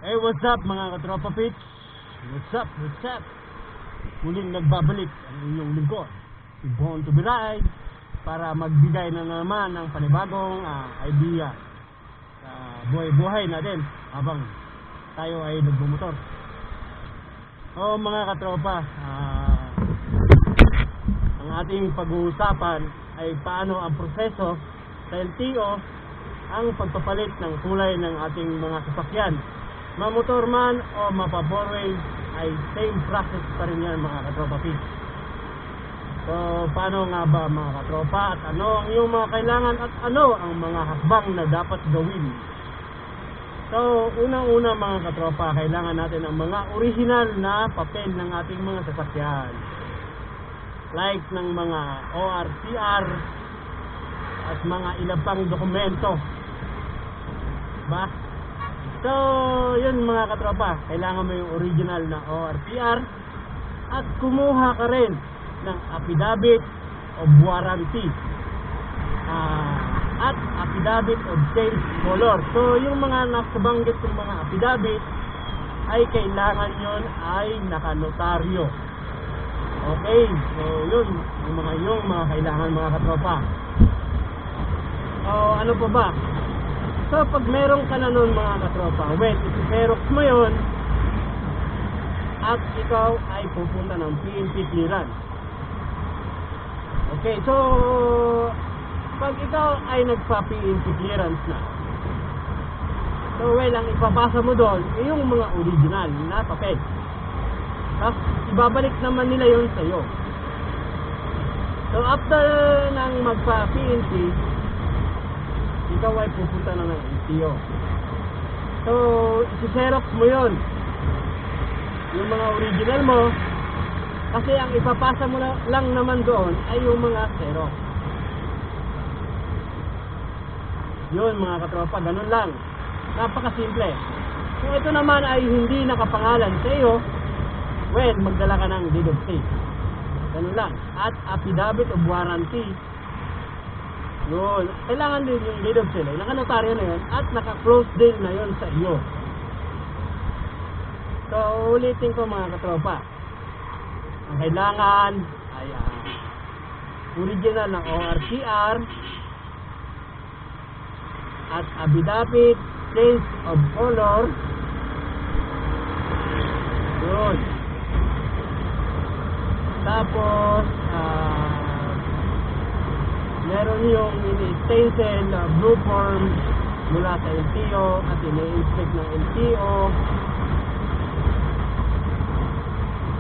Hey, what's up mga katropa pitch? What's up, what's up? Muling nagbabalik ang inyong lingkod, si Born to be Right, para magbigay na naman ng panibagong idea sa buhay-buhay natin habang tayo ay nagbumotor. O mga katropa, ang ating pag-uusapan ay paano ang proseso sa LTO ang pagpapalit ng kulay ng ating mga sasakyan. Mamotor man o mapa-4-wheel ay same process pa rin yan mga katropa pitch. So paano nga ba mga katropa, at ano ang iyong mga kailangan at ano ang mga hakbang na dapat gawin? So unang-una mga katropa, kailangan natin ang mga original na papel ng ating mga sasakyan, like ng mga ORCR at mga ilang pang dokumento ba? So yun mga katropa, kailangan mo yung original na ORCR at kumuha ka rin ng affidavit of warranty at affidavit of change color. So yung mga nasabanggit ng mga affidavit ay kailangan yun ay nakanotaryo. Okay, so yun yung mga kailangan mga katropa. So ano pa ba? So pag meron ka na nun mga katropa, isi-xerox mo yun at ikaw ay pupunta ng PNP clearance. Okay, so pag ikaw ay nagpa-PNP clearance na, so ang ipapasa mo doon ay yung mga original na papel. Tapos ibabalik naman nila yun sa iyo. So after nang magpa-PNP, ikaw ay pupunta na ng LTO. So isi-xerox mo yun, yung mga original mo, kasi ang ipapasa mo lang naman doon ay yung mga xerox. Yun mga katropa, ganun lang, napakasimple. Kung ito naman ay hindi nakapangalan sa iyo, magdala ka ng deed of sale, ganun lang, at affidavit of warranty. Yun, kailangan din yung deed of sale, nakanotaryo na yun at naka-close deal na yun sa iyo. So ulitin ko mga katropa, ang kailangan ay original ng ORCR at affidavit change of color. Yun. Tapos meron yung ini-stencil blue form mula sa LTO at ini-inspect ng LTO.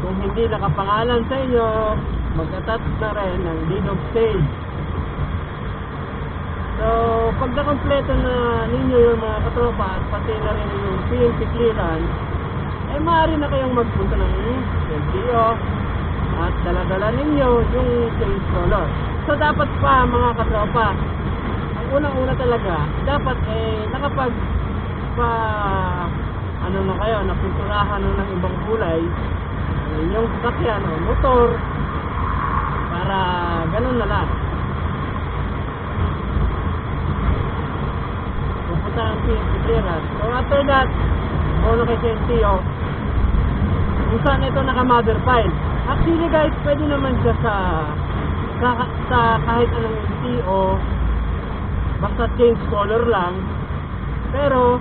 Kung hindi nakapangalan sa inyo, mag-attach na rin ng deed of sale. So pag nakompleto na ninyo yung mga katropa at pati na rin yung PNP clearance, ay maaari na kayong magpunta ng LTO at dala-dala ninyo yung change color. So dapat pa mga katropa, ang unang-una talaga, dapat nakapag na kayo, napinturahan ng ibang kulay ang inyong sasakyan o motor, para ganun na lang. Pupunta ng PNP clearance. So after that, bono kay LTO kung saan ito naka-mother file. Actually guys, pwede naman siya sa kahit anong LTO, basta change color lang, pero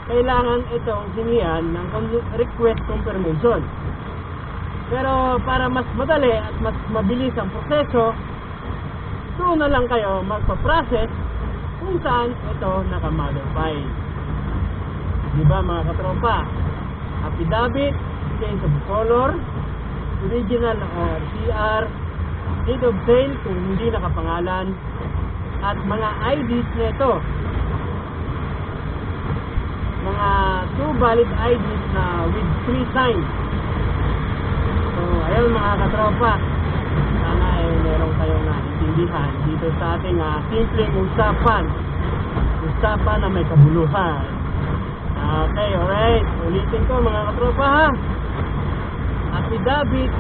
kailangan itong hinihan ng request confirmation. Pero para mas madali at mas mabilis ang proseso, doon na lang kayo magpa-process kung saan ito naka-mother file. Diba mga katropa? Affidavit, change of color, original na ORCR, deed of sale kung hindi nakapangalan, at mga IDs nito, mga 2 valid IDs na with 3 signs. So ayun mga katropa, sana meron kayong naintindihan dito sa ating simpleng usapan na may kabuluhan. Okay, alright, ulitin ko mga katropa ha. Affidavit,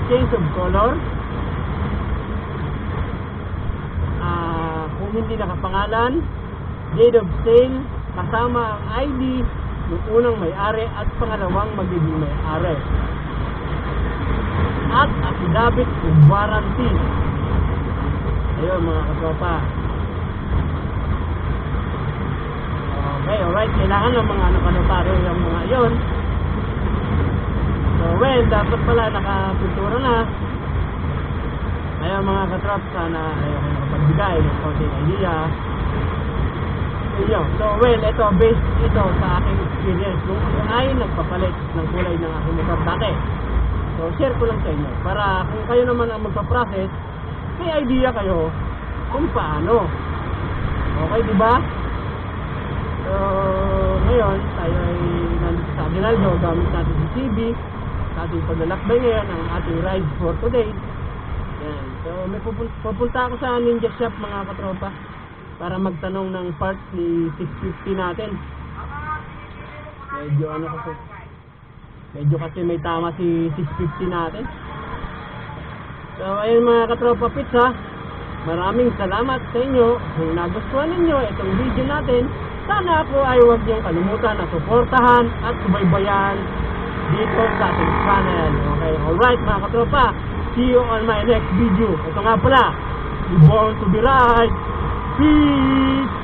change of color, kung hindi nakapangalan, deed of sale kasama ang ID yung unang may-ari at pangalawang magiging may-ari. At affidavit of warranty. Ayun mga katropa. Okay, alright. Kailangan ng mga notaryo yung mga iyon. So, well, dapat pala nakapintura na. Ayun mga katrop, sana ayaw kayo nakapagbigay ng konting idea. So, well, ito, based ito sa aking experience nung ako ay nagpapalit ng kulay ng aking motor dati. So, share ko lang sa inyo para kung kayo naman ang magpa-process, may idea kayo kung paano. Okay, di ba? So, ngayon, tayo ay nandito sa Aguinaldo, gamit natin si CB sa ating paglalakbay ngayon, ang ating ride for today. Yan. So, may pupunta ako sa Ninja Shop mga katropa para magtanong ng parts ni 650 natin. Medyo ano kasi, medyo kasi may tama si 650 natin. So, ayun mga katropa pizza, maraming salamat sa inyo. Kung nagustuhan ninyo itong video natin, sana po ay huwag niyong kalimutan na suportahan at subaybayan dito sa ating channel. Okay, alright mga katropa, see you on my next video. Ito nga pala, Born to be Right. Peace!